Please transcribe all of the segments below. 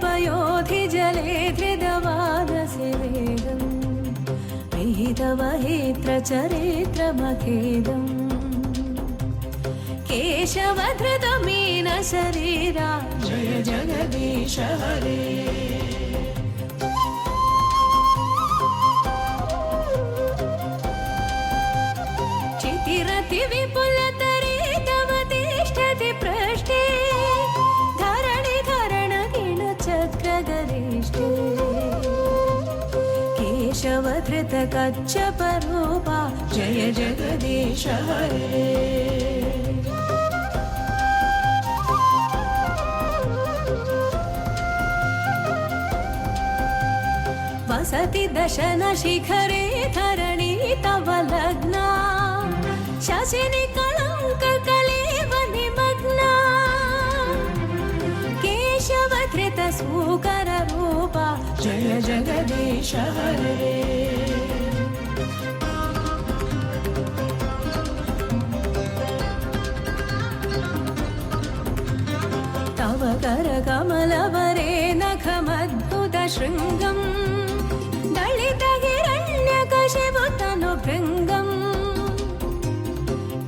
पयोधि जले धृतवादसि वेदम् विहितमहेत्रचरित्रमखेदम् केशवधृतमीन शरीरा जय जगदीश हरे। चितिरति विपुलतरे तव तिष्ठति पृष्ठे धरणि धरणगिण चक्रगरिष्ठे केशवधृत कच्छपरूपा जय जगदीश हरे। वसति दशन शिखरे धरणी तव लग्ना शशिनि कलंक कलेव निमग्ना केशवधृत सूकर रूपा जय जगदीश हरे। तव कर कमलवरे नखमद्भुत शृङ्गम् दलित हिरण्यकशिपुतनुभृङ्गम्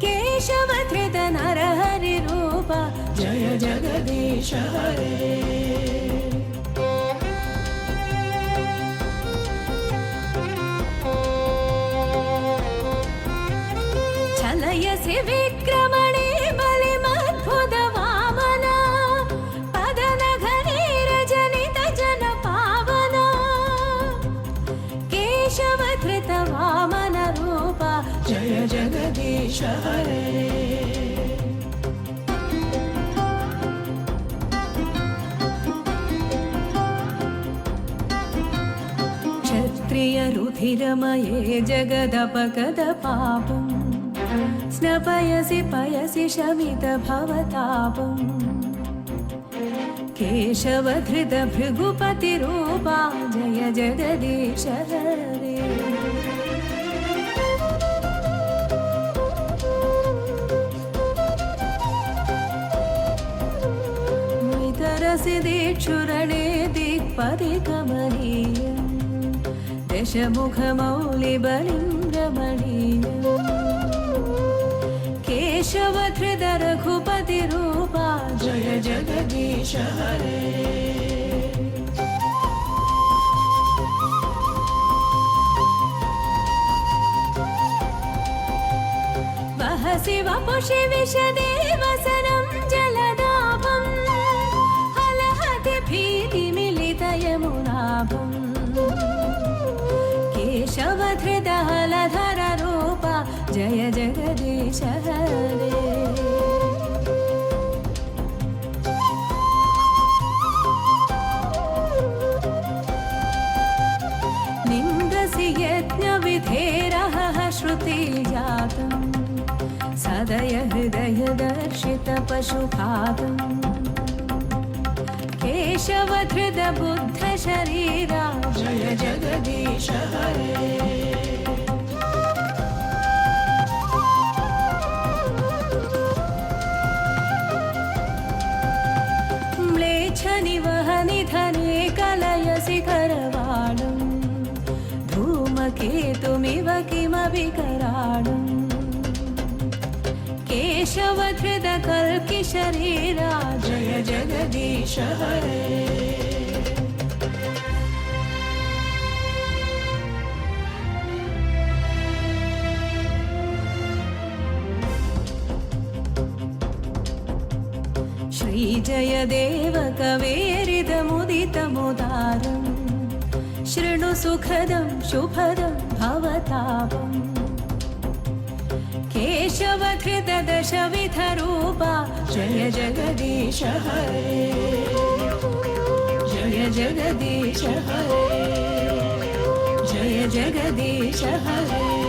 केशवधृत नरहरि रूपा जय जगदीश हरे। छलयसि विक्रमणे बलिमद्भुत वामना पदनघने रजनित जन पावना केशवधृत वामन रूपा जय जगदीश हरे। क्षत्रिय रुधिरमये जगदपगत पापम् स्नपयसि पयसि शमित भवतापम् केशवधृत भृगुपति रूपा जय जगदीश हरे। वितरसि दीक्षुरणे दिक्पदिकमनीयम् दशमुखमौलिबलिं रमणीयम् केशवधृत रघुपति रूपा जय जगदीश हरे। वहसि वपुषि विशदे वसनं जलदाभम् हलहति भीतिमिलितयमुनाभम् केशवधृत हलधर रूपा जय जगदीश हरे। निन्दसि यज्ञविधेरः श्रुतिजातम् सदय हृदय दर्शित पशुघातम् केशवधृत बुद्ध शरीरा जय जगदीश हरे। निधने कलयसि करवाणम् धूमकेतुमिव किमविकराणम् केशवधृत कल्कि शरीरा जय जगदीश हरे। श्रीजयदेव कवेरिदमुदितमुदारम् शृणु सुखदं शुभदं भवतापम् केशवधृत दशविध रूपा जय जगदीश हरे। जय जगदीश हरे। जय जगदीश हरे।